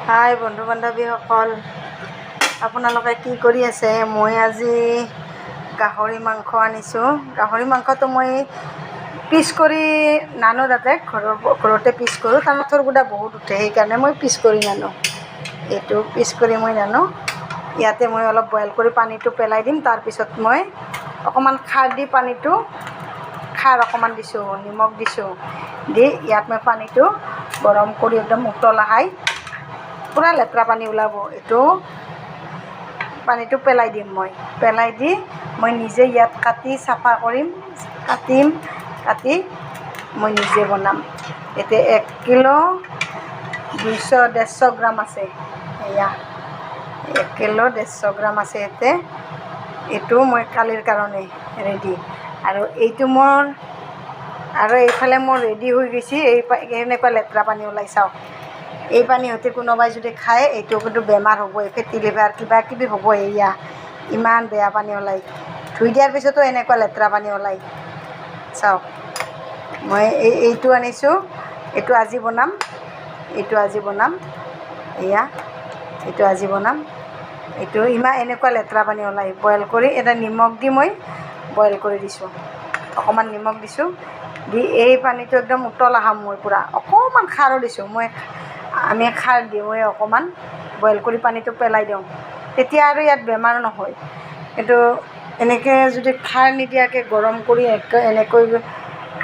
হাই বন্ধু বান্ধৱীসকল, আপোনালোকে কি কৰি আছে? মই আজি গাহৰি মাংস আনিছোঁ। গাহৰি মাংসটো মই পিচ কৰি নানো, তাতে ঘৰতে পিচ কৰোঁ। তাৰ মাথৰ গুড়া বহুত উঠে, সেইকাৰণে মই পিচ কৰি নানো। এইটো পিচ কৰি মই নানো। ইয়াতে মই অলপ বইল কৰি পানীটো পেলাই দিম। তাৰপিছত মই অকণমান খাৰ দি খাৰ অকণমান দিছোঁ, নিমখ দিছোঁ, দি ইয়াত মই পানীটো গৰম কৰি একদম উতল আহাই পূৰা লেতেৰা পানী ওলাব, এইটো পানীটো পেলাই দিম। পেলাই দি মই নিজে ইয়াত কাটি চাফা কৰিম, কাটি মই নিজে বনাম। এতিয়া 1 কিলো 200-150 গ্ৰাম আছে। এয়া 1 কিলো 150 গ্ৰাম আছে ইয়াতে। এইটো মই কালিৰ কাৰণে ৰেডি। আৰু এইটো আৰু এইফালে মোৰ ৰেডি হৈ গৈছে। এনেকুৱা লেতেৰা পানী ওলাই, চাওক। এই পানী হয়তো কোনোবাই যদি খায়, এইটো কিন্তু বেমাৰ হ'বই, ফেটি লিভাৰ কিবা কিবি হ'ব। এয়া ইমান বেয়া পানী ওলাই, ধুই দিয়াৰ পিছতো এনেকুৱা লেতেৰা পানী ওলাই, চাওক। মই এইটো আনিছোঁ, এইটো আজি বনাম। এয়া এইটো আজি বনাম। এইটো এনেকুৱা লেতেৰা পানী ওলাই, বইল কৰি এটা নিমখ দি মই বইল কৰি দিছোঁ। অকণমান নিমখ দিছোঁ, দি এই পানীটো একদম উতল আহাম মই পূৰা। অকণমান খাৰো দিছোঁ মই, আমি খাৰ দিওঁৱে অকণমান। বইল কৰি পানীটো পেলাই দিওঁ, তেতিয়া আৰু ইয়াত বেমাৰ নহয়। কিন্তু এনেকৈ যদি খাৰ নিদিয়াকৈ গৰম কৰি এনেকৈ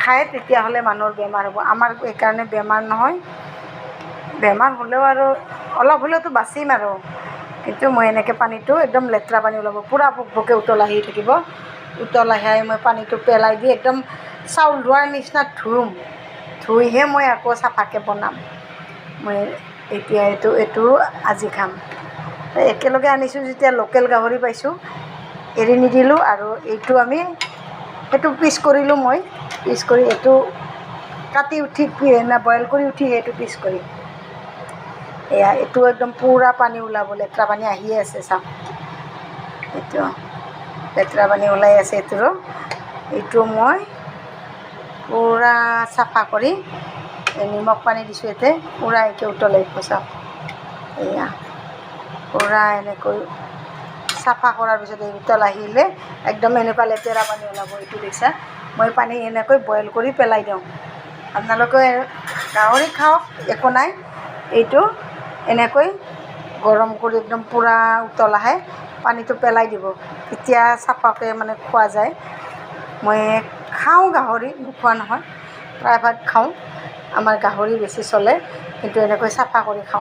খায়, তেতিয়াহ'লে মানুহৰ বেমাৰ হ'ব। আমাৰ এইকাৰণে বেমাৰ নহয়। বেমাৰ হ'লেও আৰু অলপ হ'লেওতো বাচিম আৰু। কিন্তু মই এনেকৈ পানীটো একদম লেতেৰা পানী ওলাব, পূৰা ভকভকে উতল আহি থাকিব। উতল আহাই মই পানীটো পেলাই দি একদম চাউল ধোৱাৰ নিচিনা ধুইহে মই আকৌ চাফাকৈ বনাম। মই এতিয়া এইটো আজি খাম। একেলগে আনিছোঁ যেতিয়া লোকেল গাহৰি পাইছোঁ, এৰি নিদিলোঁ। আৰু সেইটো পিচ কৰিলোঁ মই। পিচ কৰি এইটো কাটি উঠি বইল কৰি উঠি সেইটো পিচ কৰি, এয়া এইটো একদম পূৰা পানী ওলাব, লেতেৰা পানী আহিয়ে আছে, চাওক। এইটো লেতেৰা পানী ওলাই আছে। এইটো মই পূৰা চাফা কৰি নিমখ পানী দিছোঁ। ইয়াতে পূৰা একে উতলাই চাওক। এয়া পূৰা এনেকৈ চাফা কৰাৰ পিছত এই উতল আহিলে একদম এনেকুৱা লেতেৰা পানী ওলাব। এইটো দেখিছা, মই পানী এনেকৈ বইল কৰি পেলাই দিওঁ। আপোনালোকে গাহৰি খাওক, একো নাই। এইটো এনেকৈ গৰম কৰি একদম পূৰা উতল আহে, পানীটো পেলাই দিব, তেতিয়া চাফাকৈ খোৱা যায়। মই খাওঁ গাহৰি, নোখোৱা নহয়, প্ৰায়ভাগ খাওঁ। আমাৰ গাহৰি বেছি চলে, কিন্তু এনেকৈ চাফা কৰি খাওঁ।